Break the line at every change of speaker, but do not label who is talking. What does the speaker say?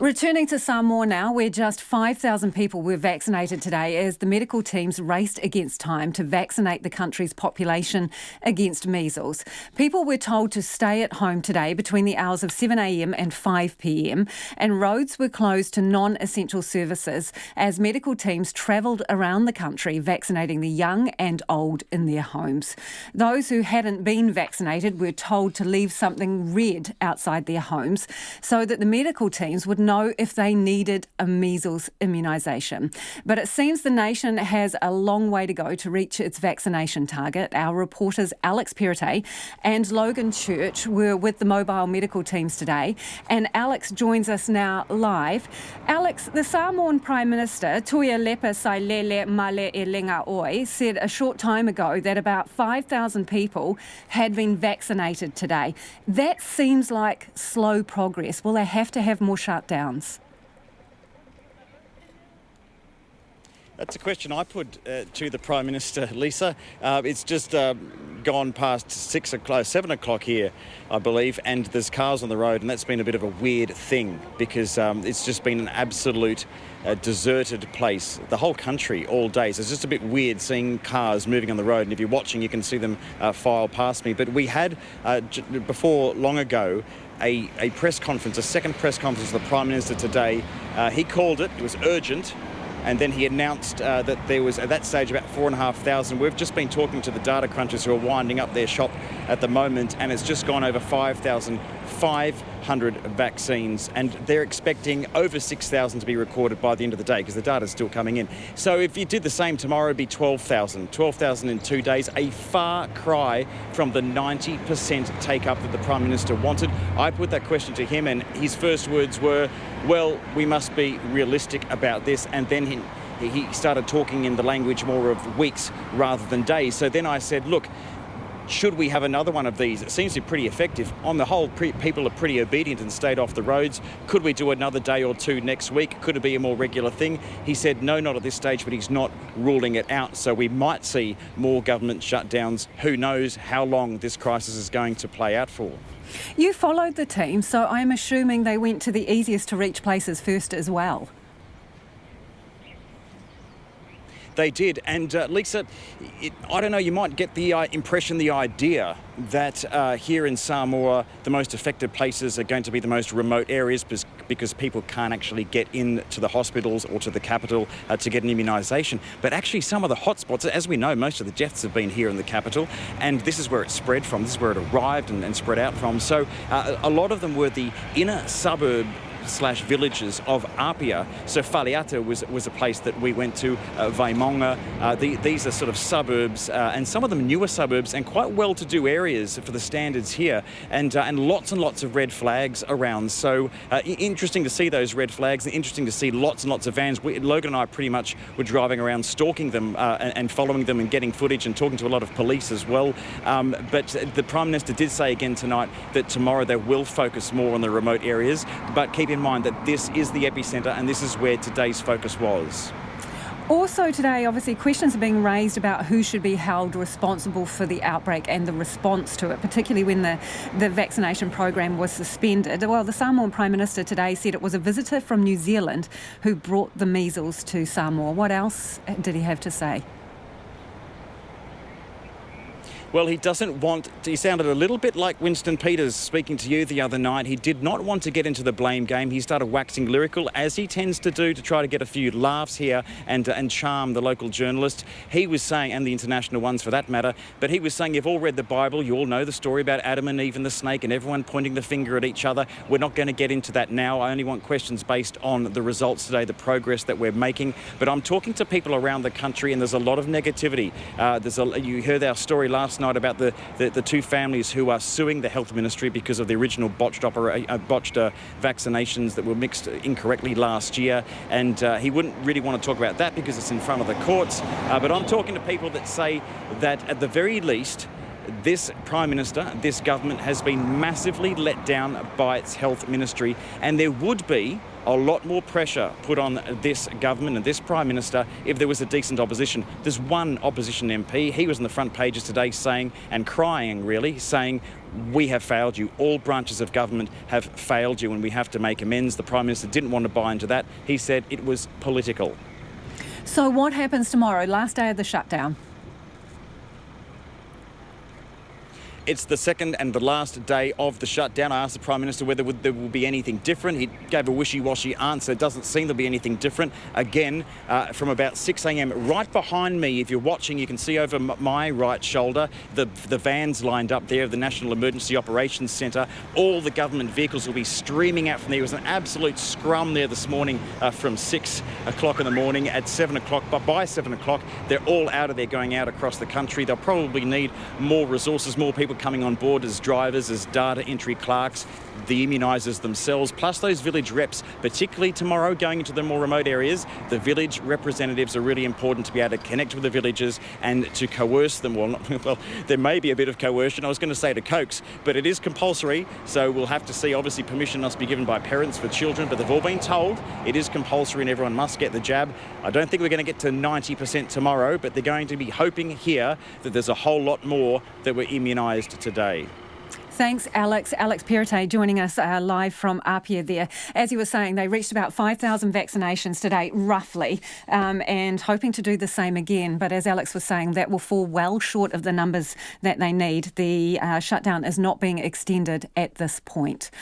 Returning to Samoa now, where just 5,000 people were vaccinated today as the medical teams raced against time to vaccinate the country's population against measles. People were told to stay at home today between the hours of 7 a.m. and 5 p.m, and roads were closed to non-essential services as medical teams travelled around the country vaccinating the young and old in their homes. Those who hadn't been vaccinated were told to leave something red outside their homes so that the medical teams would know if they needed a measles immunisation. But it seems the nation has a long way to go to reach its vaccination target. Our reporters Alex Perrottet and Logan Church were with the mobile medical teams today, and Alex joins us now live. Alex, the Samoan Prime Minister, Toia Lepa Sailele Male e Lenga Oi, said a short time ago that about 5,000 people had been vaccinated today. That seems like slow progress. Will they have to have more shutdowns?
That's a question I put to the Prime Minister, Lisa. It's just gone past 7 o'clock here, I believe, and there's cars on the road, and that's been a bit of a weird thing because it's just been an absolute deserted place, the whole country, all day. So it's just a bit weird seeing cars moving on the road, and if you're watching, you can see them file past me. But we had, before long ago, a press conference, a second press conference of the Prime Minister today. He called it was urgent, and then he announced that there was, at that stage, about 4,500. We've just been talking to the data crunchers who are winding up their shop at the moment, and it's just gone over 5,500 vaccines, and they're expecting over 6,000 to be recorded by the end of the day because the data's still coming in. So if you did the same tomorrow, it'd be 12,000. 12,000 in 2 days, a far cry from the 90% take-up that the Prime Minister wanted. I put that question to him, and his first words were, well, we must be realistic about this, and then he started talking in the language more of weeks rather than days. So then I said, look, should we have another one of these? It seems to be pretty effective. On the whole, people are pretty obedient and stayed off the roads. Could we do another day or two next week? Could it be a more regular thing? He said no, not at this stage, but he's not ruling it out. So we might see more government shutdowns. Who knows how long this crisis is going to play out for.
You followed the team, so I'm assuming they went to the easiest to reach places first as well.
They did, and Lisa, I don't know, you might get the impression, the idea that here in Samoa, the most affected places are going to be the most remote areas because people can't actually get into the hospitals or to the capital to get an immunisation. But actually some of the hotspots, as we know, most of the deaths have been here in the capital, and this is where it spread from, this is where it arrived and spread out from. So a lot of them were the inner suburb /villages of Apia. So Whaleata was a place that we went to, Vaimonga. These are sort of suburbs, and some of them newer suburbs and quite well-to-do areas for the standards here, and lots and lots of red flags around. So interesting to see those red flags, and interesting to see lots and lots of vans. Logan and I pretty much were driving around stalking them and following them and getting footage and talking to a lot of police as well. But the Prime Minister did say again tonight that tomorrow they will focus more on the remote areas, but keep in mind that this is the epicentre and this is where today's focus was.
Also today, obviously, questions are being raised about who should be held responsible for the outbreak and the response to it, particularly when the vaccination program was suspended. Well, the Samoan Prime Minister today said it was a visitor from New Zealand who brought the measles to Samoa. What else did he have to say?
Well, he sounded a little bit like Winston Peters speaking to you the other night. He did not want to get into the blame game. He started waxing lyrical, as he tends to do, to try to get a few laughs here and charm the local journalists. He was saying, and the international ones for that matter, but he was saying, you've all read the Bible, you all know the story about Adam and Eve and the snake and everyone pointing the finger at each other. We're not going to get into that now. I only want questions based on the results today, the progress that we're making. But I'm talking to people around the country, and there's a lot of negativity. You heard our story last night about the two families who are suing the health ministry because of the original botched vaccinations that were mixed incorrectly last year, and he wouldn't really want to talk about that because it's in front of the courts, but I'm talking to people that say that at the very least this Prime Minister, this government has been massively let down by its health ministry, and there would be a lot more pressure put on this government and this Prime Minister if there was a decent opposition. There's one opposition MP. He was on the front pages today saying, and crying really, saying, we have failed you. All branches of government have failed you and we have to make amends. The Prime Minister didn't want to buy into that. He said it was political.
So what happens tomorrow, last day of the shutdown?
It's the second and the last day of the shutdown. I asked the Prime Minister whether there will be anything different. He gave a wishy-washy answer. It doesn't seem there'll be anything different. Again, from about 6 a.m, right behind me, if you're watching, you can see over my right shoulder, the vans lined up there of the National Emergency Operations Centre. All the government vehicles will be streaming out from there. It was an absolute scrum there this morning from 6 o'clock in the morning. At 7 o'clock, but by 7 o'clock, they're all out of there going out across the country. They'll probably need more resources, more people coming on board as drivers, as data entry clerks, the immunisers themselves, plus those village reps, particularly tomorrow going into the more remote areas. The village representatives are really important to be able to connect with the villagers and to coerce them. Well, there may be a bit of coercion. I was going to say to coax, but it is compulsory, so we'll have to see. Obviously, permission must be given by parents for children, but they've all been told it is compulsory and everyone must get the jab. I don't think we're going to get to 90% tomorrow, but they're going to be hoping here that there's a whole lot more that were immunised today.
Thanks, Alex. Alex Perrottet joining us live from Apia there. As you were saying, they reached about 5,000 vaccinations today, roughly, and hoping to do the same again. But as Alex was saying, that will fall well short of the numbers that they need. The shutdown is not being extended at this point.